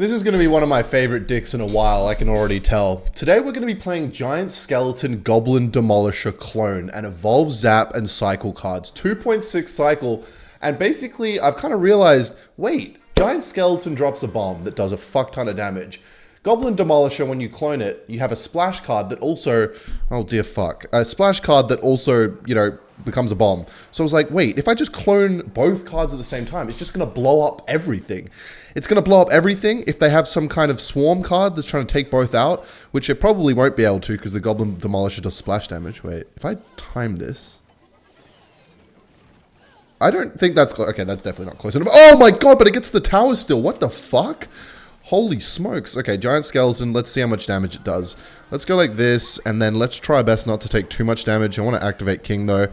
This is going to be one of my favorite dicks in a while, I can already tell. Today we're going to be playing Giant Skeleton Goblin Demolisher Clone and Evolve Zap and Cycle cards. 2.6 cycle, and basically I've kind of realized, wait, Giant Skeleton drops a bomb that does a fuck ton of damage. Goblin Demolisher, when you clone it, you have a splash card that also, oh dear fuck, a splash card that also, becomes a bomb. So I was like, wait, if I just clone both cards at the same time, it's just going to blow up everything. It's going to blow up everything if they have some kind of swarm card that's trying to take both out, which it probably won't be able to because the Goblin Demolisher does splash damage. Wait, if I time this... I don't think that's close. Okay, that's definitely not close enough. Oh my god, but it gets the tower still. What the fuck? Holy smokes. Okay, Giant Skeleton, let's see how much damage it does. Let's go like this, and then let's try our best not to take too much damage. I want to activate King, though.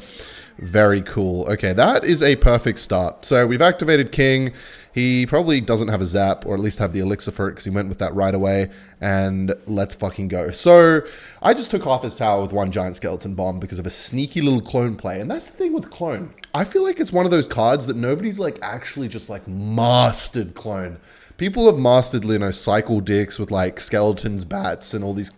Very cool. Okay, that is a perfect start. So we've activated King. He probably doesn't have a zap, or at least have the elixir for it, because he went with that right away. And let's fucking go. So I just took off his tower with one Giant Skeleton bomb because of a sneaky little clone play. And that's the thing with clone. I feel like it's one of those cards that nobody's like actually just like mastered clone. People have mastered, cycle dicks with like skeletons, bats, and all these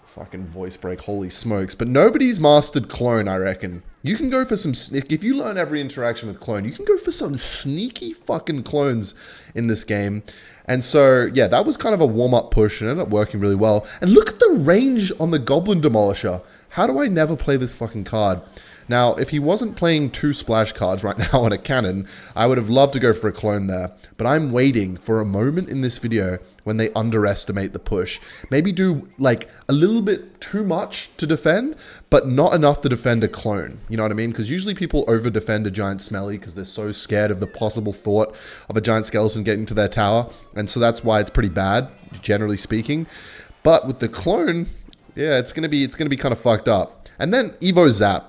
fucking voice break, holy smokes. But nobody's mastered clone, I reckon. You can go for some, if you learn every interaction with clone, you can go for some sneaky fucking clones in this game. And so, yeah, that was kind of a warm-up push and ended up working really well. And look at the range on the Goblin Demolisher. How do I never play this fucking card? Now, if he wasn't playing two splash cards right now on a cannon, I would have loved to go for a clone there. But I'm waiting for a moment in this video when they underestimate the push. Maybe do like a little bit too much to defend, but not enough to defend a clone. You know what I mean? Because usually people over-defend a Giant Smelly because they're so scared of the possible thought of a Giant Skeleton getting to their tower. And so that's why it's pretty bad, generally speaking. But with the clone, yeah, it's gonna be kind of fucked up. And then Evo Zap.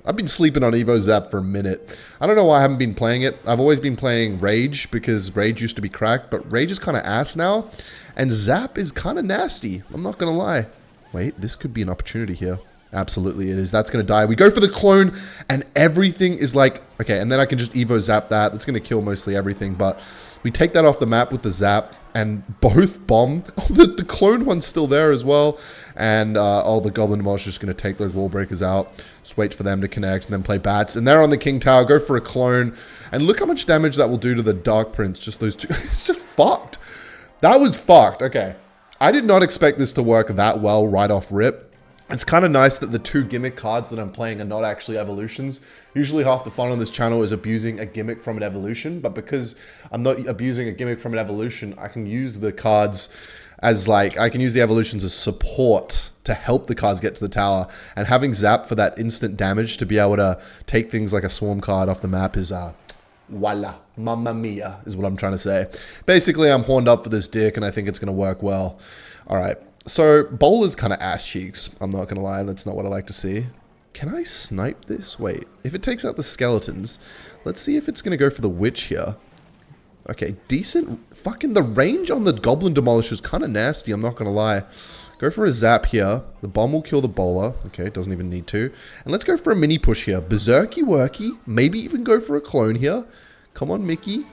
I've been sleeping on Evo Zap for a minute. I don't know why I haven't been playing it. I've always been playing Rage because Rage used to be cracked, but Rage is kind of ass now. And Zap is kind of nasty. I'm not going to lie. Wait, this could be an opportunity here. Absolutely it is. That's going to die. We go for the clone and everything is like... Okay, and then I can just Evo Zap that. That's going to kill mostly everything, but we take that off the map with the Zap and both bomb. Oh, the clone one's still there as well. And the Goblin Demolisher is going to take those wall breakers out. Just wait for them to connect and then play bats. And they're on the King Tower. Go for a clone. And look how much damage that will do to the Dark Prince. Just those two. It's just fucked. That was fucked. Okay. I did not expect this to work that well right off rip. It's kind of nice that the two gimmick cards that I'm playing are not actually evolutions. Usually half the fun on this channel is abusing a gimmick from an evolution. But because I'm not abusing a gimmick from an evolution, I can use the cards as like, I can use the evolutions as support to help the cards get to the tower. And having Zap for that instant damage to be able to take things like a swarm card off the map is, voila, mamma mia, is what I'm trying to say. Basically, I'm horned up for this dick and I think it's going to work well. All right, so Bowler's kind of ass cheeks. I'm not going to lie, that's not what I like to see. Can I snipe this? Wait, if it takes out the skeletons, let's see if it's going to go for the witch here. Okay, decent. Fucking the range on the Goblin Demolisher is kind of nasty, I'm not going to lie. Go for a zap here. The bomb will kill the bowler. Okay, doesn't even need to. And let's go for a mini push here. Berserky worky. Maybe even go for a clone here. Come on, Mickey.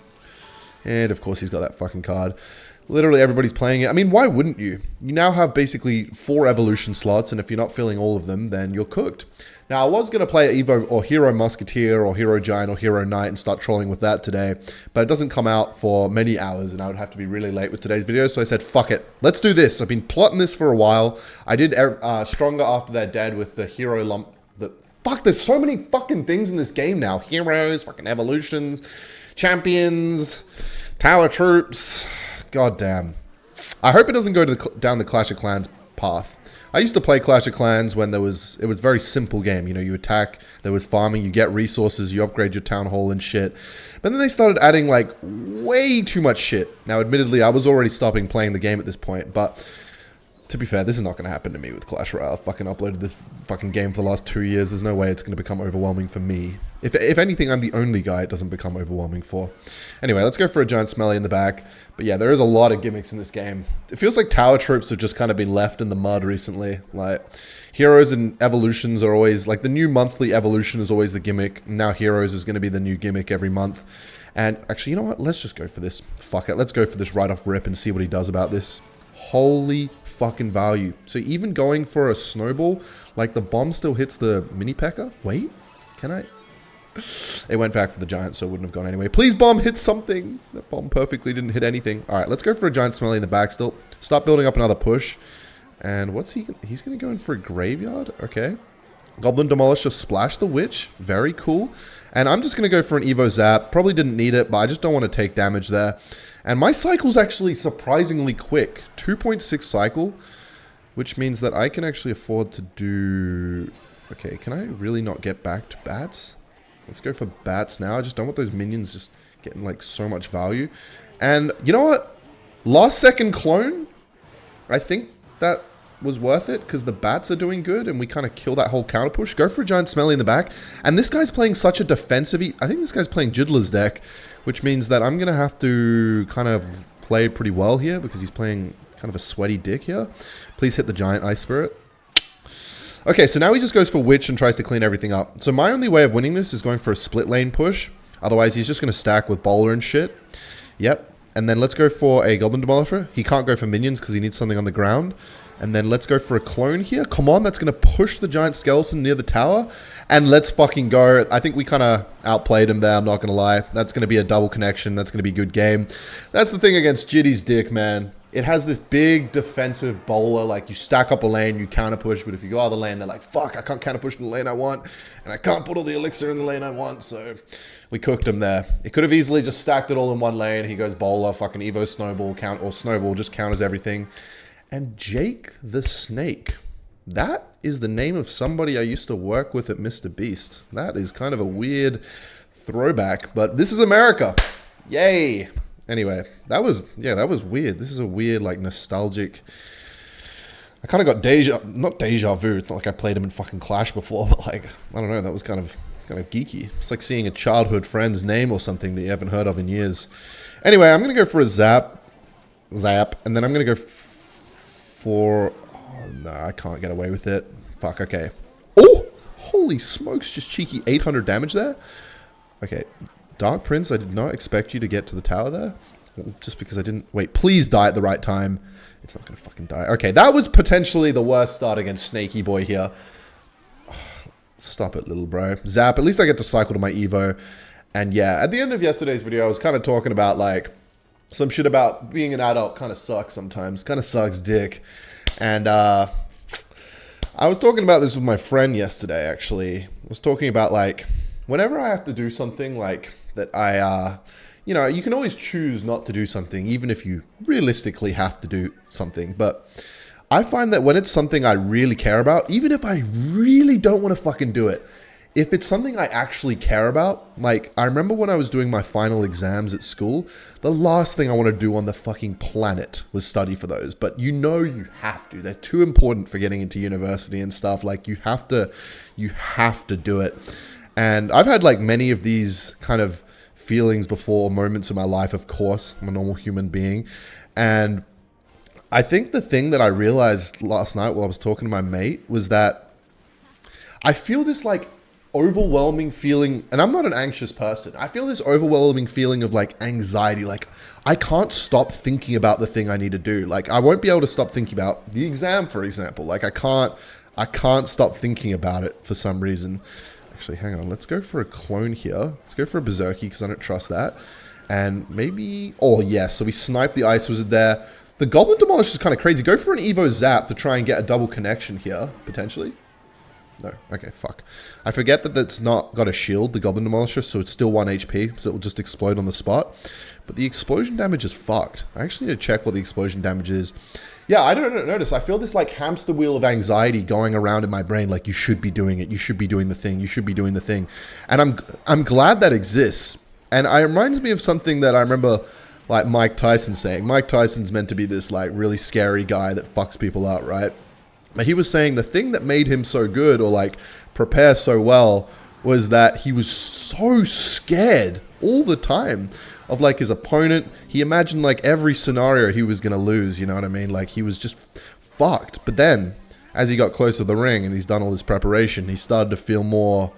And of course he's got that fucking card. Literally everybody's playing it. I mean, why wouldn't you? You now have basically 4 evolution slots, and if you're not filling all of them, then you're cooked. Now, I was going to play Evo or Hero Musketeer or Hero Giant or Hero Knight and start trolling with that today, but it doesn't come out for many hours, and I would have to be really late with today's video, so I said, fuck it. Let's do this. I've been plotting this for a while. I did Stronger After They're Dead with the Hero Lump. Fuck, there's so many fucking things in this game now. Heroes, fucking evolutions, champions, tower troops. God damn. I hope it doesn't go to down the Clash of Clans path. I used to play Clash of Clans when it was a very simple game. You know, you attack, there was farming, you get resources, you upgrade your town hall and shit. But then they started adding like way too much shit. Now, admittedly, I was already stopping playing the game at this point, but to be fair, this is not going to happen to me with Clash Royale. I fucking uploaded this fucking game for the last 2 years. There's no way it's going to become overwhelming for me. If anything, I'm the only guy it doesn't become overwhelming for. Anyway, let's go for a Giant Smelly in the back. But yeah, there is a lot of gimmicks in this game. It feels like tower troops have just kind of been left in the mud recently. Like, heroes and evolutions are always, like the new monthly evolution is always the gimmick. Now heroes is going to be the new gimmick every month. And actually, you know what? Let's just go for this. Fuck it. Let's go for this right off rip and see what he does about this. Holy fucking value. So even going for a snowball, like the bomb still hits the mini P.E.K.K.A. Wait, can I? It went back for the giant, so it wouldn't have gone anyway. Please, bomb, hit something. That bomb perfectly didn't hit anything. All right, let's go for a giant smelly in the back still. Start building up another push. And what's he? He's going to go in for a graveyard. Okay. Goblin Demolisher splash the witch. Very cool. And I'm just going to go for an Evo Zap. Probably didn't need it, but I just don't want to take damage there. And my cycle's actually surprisingly quick. 2.6 cycle, which means that I can actually afford to do... Okay, can I really not get back to bats? Let's go for bats now. I just don't want those minions just getting like so much value. And you know what? Last second clone, I think that was worth it because the bats are doing good and we kind of kill that whole counter push. Go for a giant smelly in the back. And this guy's playing such a defensive... I think this guy's playing Jiddler's deck, which means that I'm going to have to kind of play pretty well here because he's playing kind of a sweaty dick here. Please hit the giant Ice Spirit. Okay, so now he just goes for Witch and tries to clean everything up. So my only way of winning this is going for a split lane push. Otherwise, he's just going to stack with Bowler and shit. Yep. And then let's go for a Goblin Demolisher. He can't go for minions because he needs something on the ground. And then let's go for a clone here. Come on, that's going to push the giant skeleton near the tower. And let's fucking go. I think we kind of outplayed him there, I'm not going to lie. That's going to be a double connection. That's going to be a good game. That's the thing against Jitty's dick, man. It has this big defensive bowler, like you stack up a lane, you counter push, but if you go out of the lane, they're like, fuck, I can't counter push in the lane I want, and I can't put all the elixir in the lane I want, so we cooked him there. It could have easily just stacked it all in one lane. He goes bowler, fucking Evo snowball, or snowball, just counters everything. And Jake the Snake. That is the name of somebody I used to work with at Mr. Beast. That is kind of a weird throwback, but this is America. Yay. Anyway, that was weird. This is a weird, like, nostalgic... I kind of got not deja vu. It's not like I played him in fucking Clash before, but, like, I don't know, that was kind of geeky. It's like seeing a childhood friend's name or something that you haven't heard of in years. Anyway, I'm going to go for a Zap, and then I'm going to go for... Oh, no, I can't get away with it. Fuck, okay. Oh! Holy smokes, just cheeky 800 damage there. Okay, Dark Prince, I did not expect you to get to the tower there. Just because I didn't... Wait, please die at the right time. It's not going to fucking die. Okay, that was potentially the worst start against Snaky Boy here. Stop it, little bro. Zap, at least I get to cycle to my Evo. And yeah, at the end of yesterday's video, I was kind of talking about, like, some shit about being an adult kind of sucks sometimes. Kind of sucks dick. And I was talking about this with my friend yesterday, actually. I was talking about, like, whenever I have to do something, like... that I, you know, you can always choose not to do something, even if you realistically have to do something. But I find that when it's something I really care about, even if I really don't want to fucking do it, if it's something I actually care about, like, I remember when I was doing my final exams at school, the last thing I want to do on the fucking planet was study for those. But you know you have to. They're too important for getting into university and stuff. Like, you have to do it. And I've had, like, many of these kind of feelings before, moments in my life, of course. I'm a normal human being. And I think the thing that I realized last night while I was talking to my mate was that I feel this, like, overwhelming feeling, and I'm not an anxious person. I feel this overwhelming feeling of, like, anxiety. Like, I can't stop thinking about the thing I need to do. Like, I won't be able to stop thinking about the exam, for example. Like, I can't stop thinking about it for some reason. Actually, hang on. Let's go for a clone here. Let's go for a Berserky because I don't trust that. And maybe... Oh, yes. So we sniped the Ice Wizard there. The Goblin Demolisher is kind of crazy. Go for an Evo Zap to try and get a double connection here, potentially. No. Okay, fuck. I forget that that's not got a shield, the Goblin Demolisher, so it's still 1 HP, so it will just explode on the spot. But the explosion damage is fucked. I actually need to check what the explosion damage is. Yeah, I don't notice. I feel this, like, hamster wheel of anxiety going around in my brain, like, you should be doing it, you should be doing the thing, you should be doing the thing. And I'm glad that exists. And it reminds me of something that I remember, like, Mike Tyson saying. Mike Tyson's meant to be this, like, really scary guy that fucks people up, right? But he was saying the thing that made him so good, or, like, prepare so well, was that he was so scared all the time of, like, his opponent. He imagined, like, every scenario he was going to lose, you know what I mean? Like, he was just fucked. But then, as he got closer to the ring and he's done all this preparation, he started to feel more,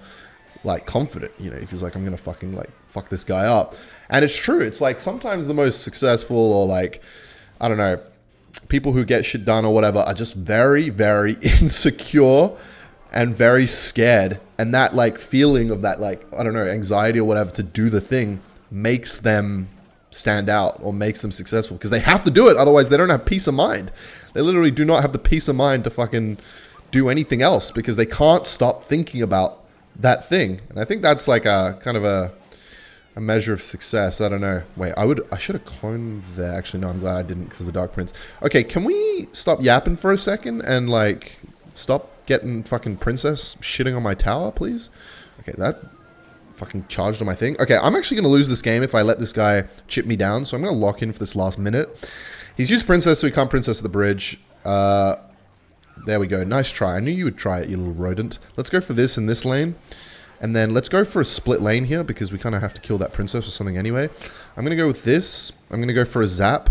like, confident. You know, he feels like, I'm going to fucking, like, fuck this guy up. And it's true. It's like sometimes the most successful or like, I don't know, people who get shit done or whatever are just very, very insecure and very scared. And that like feeling of that like, I don't know, anxiety or whatever to do the thing makes them stand out or makes them successful because they have to do it. Otherwise they don't have peace of mind. They literally do not have the peace of mind to fucking do anything else because they can't stop thinking about that thing. And I think that's like a kind of a measure of success. I don't know. Wait, I should have cloned there. Actually, no, I'm glad I didn't because of the Dark Prince. Okay, can we stop yapping for a second and like stop getting fucking princess shitting on my tower, please? Okay, that fucking charged on my thing. Okay, I'm actually going to lose this game if I let this guy chip me down, so I'm going to lock in for this last minute. He's used princess, so he can't princess at the bridge. There we go. Nice try. I knew you would try it, you little rodent. Let's go for this in this lane. And then let's go for a split lane here because we kind of have to kill that princess or something anyway. I'm going to go with this. I'm going to go for a zap.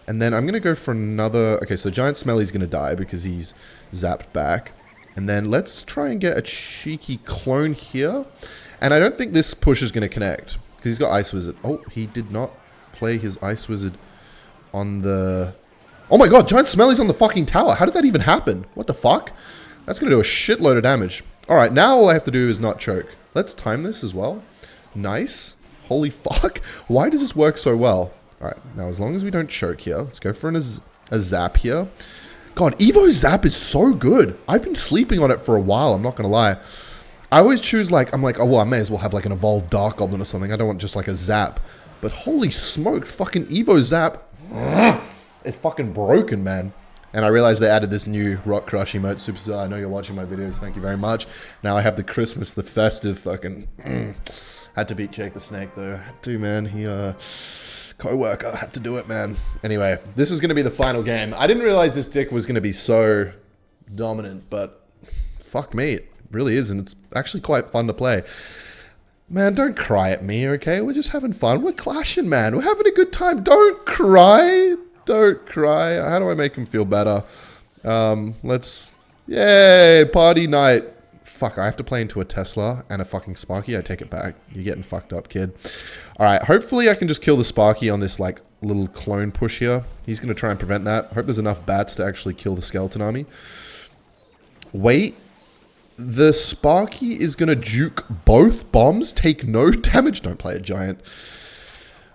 And then I'm going to go for another... Okay, so Giant Smelly's going to die because he's zapped back. And then let's try and get a cheeky clone here. And I don't think this push is going to connect because he's got Ice Wizard. Oh, he did not play his Ice Wizard on the... Oh my god, Giant Smelly's on the fucking tower. How did that even happen? What the fuck? That's going to do a shitload of damage. Alright, now all I have to do is not choke. Let's time this as well. Nice. Holy fuck. Why does this work so well? Alright, now as long as we don't choke here, let's go for a zap here. God, Evo Zap is so good. I've been sleeping on it for a while, I'm not going to lie. I always choose like, I'm like, oh well, I may as well have like an evolved Dark Goblin or something. I don't want just like a zap. But holy smokes, fucking Evo Zap. It's fucking broken, man. And I realized they added this new Rock Crush emote. Superstar, I know you're watching my videos. Thank you very much. Now I have the Christmas, the festive fucking... Had to beat Jake the Snake, though. Had to, man. He, co-worker. Had to do it, man. Anyway, this is going to be the final game. I didn't realize this deck was going to be so dominant, but fuck me. It really is, and it's actually quite fun to play. Man, don't cry at me, okay? We're just having fun. We're clashing, man. We're having a good time. Don't cry. Don't cry. How do I make him feel better? Let's... Yay! Party night. Fuck, I have to play into a Tesla and a fucking Sparky. I take it back. You're getting fucked up, kid. Alright, hopefully I can just kill the Sparky on this, like, little clone push here. He's going to try and prevent that. Hope there's enough bats to actually kill the skeleton army. Wait. The Sparky is going to juke both bombs? Take no damage? Don't play a giant.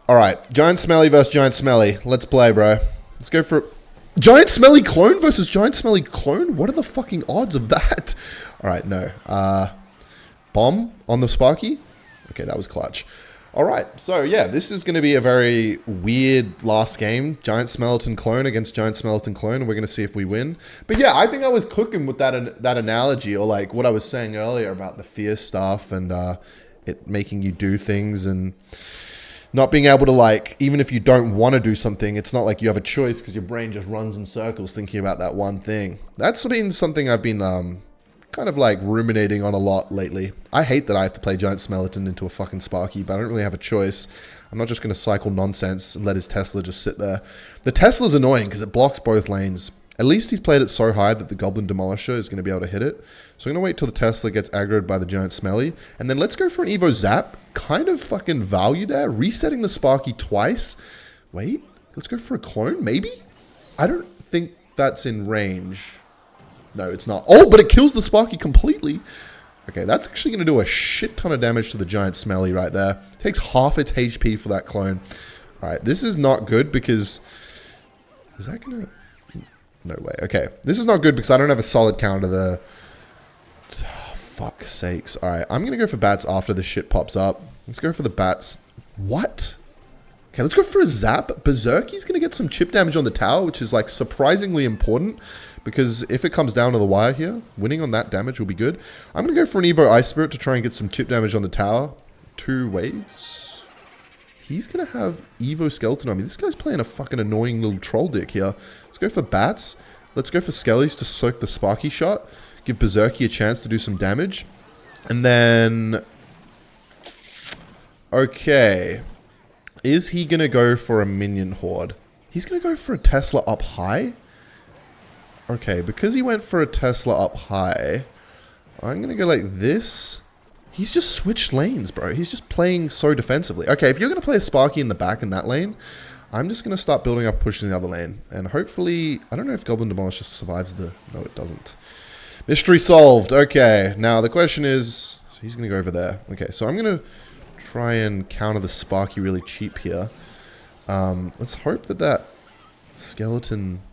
Alright, Giant Smelly versus Giant Smelly. Let's play, bro. Let's go for... Giant Smelly Clone versus Giant Smelly Clone? What are the fucking odds of that? Alright, no. Bomb on the Sparky? Okay, that was clutch. Alright, so yeah, this is going to be a very weird last game. Giant Skeleton Clone against Giant Skeleton Clone, and we're going to see if we win. But yeah, I think I was cooking with that analogy, or like what I was saying earlier about the fear stuff and it making you do things and... not being able to, like, even if you don't want to do something, it's not like you have a choice because your brain just runs in circles thinking about that one thing. That's been something I've been kind of, like, ruminating on a lot lately. I hate that I have to play Giant Skeleton into a fucking Sparky, but I don't really have a choice. I'm not just going to cycle nonsense and let his Tesla just sit there. The Tesla's annoying because it blocks both lanes. At least he's played it so high that the Goblin Demolisher is going to be able to hit it. So I'm going to wait till the Tesla gets aggroed by the Giant Smelly. And then let's go for an Evo Zap. Kind of fucking value there. Resetting the Sparky twice. Wait, let's go for a clone, maybe? I don't think that's in range. No, it's not. Oh, but it kills the Sparky completely. Okay, that's actually going to do a shit ton of damage to the Giant Smelly right there. Takes half its HP for that clone. Alright, this is not good because... is that going to... no way. Okay. This is not good because I don't have a solid counter there. Oh, fuck's sakes. Alright, I'm going to go for bats after this shit pops up. Let's go for the bats. What? Okay, let's go for a zap. Berserky's going to get some chip damage on the tower, which is like surprisingly important because if it comes down to the wire here, winning on that damage will be good. I'm going to go for an Evo Ice Spirit to try and get some chip damage on the tower. 2 waves. He's going to have Evo Skeleton on me. This guy's playing a fucking annoying little troll dick here. Let's go for bats. Let's go for Skellies to soak the Sparky shot. Give Berserky a chance to do some damage. And then... okay. Is he going to go for a minion horde? He's going to go for a Tesla up high? Okay, because he went for a Tesla up high, I'm going to go like this. He's just switched lanes, bro. He's just playing so defensively. Okay, if you're going to play a Sparky in the back in that lane, I'm just going to start building up, pushing the other lane. And hopefully, I don't know if Goblin Demolisher survives the... No, it doesn't. Mystery solved. Okay, now the question is... So he's going to go over there. Okay, so I'm going to try and counter the Sparky really cheap here. Let's hope that that skeleton...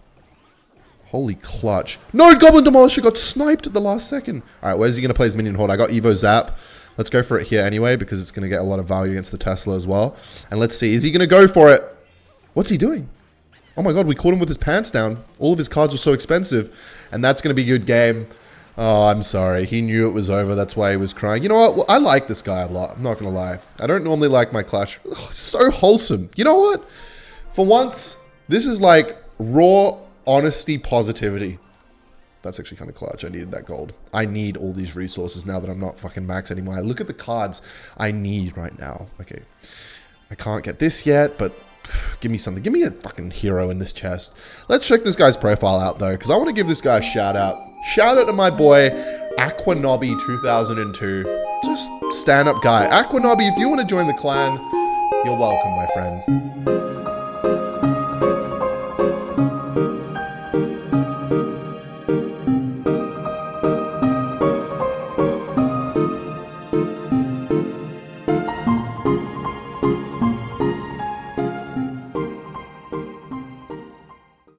Holy clutch. No, Goblin Demolisher got sniped at the last second. All right, where's he going to play his minion horde? I got Evo Zap. Let's go for it here anyway, because it's going to get a lot of value against the Tesla as well. And let's see. Is he going to go for it? What's he doing? Oh my god, we caught him with his pants down. All of his cards were so expensive. And that's going to be a good game. Oh, I'm sorry. He knew it was over. That's why he was crying. You know what? Well, I like this guy a lot. I'm not going to lie. I don't normally like my Clash. Ugh, so wholesome. You know what? For once, this is like raw honesty, positivity. That's actually kind of clutch. I needed that gold. I need all these resources now that I'm not fucking max anymore. I look at the cards I need right now. Okay. I can't get this yet, but give me something. Give me a fucking hero in this chest. Let's check this guy's profile out, though, because I want to give this guy a shout out. Shout out to my boy, Aquanobby 2002. Just stand-up guy. Aquanobby, if you want to join the clan, you're welcome, my friend.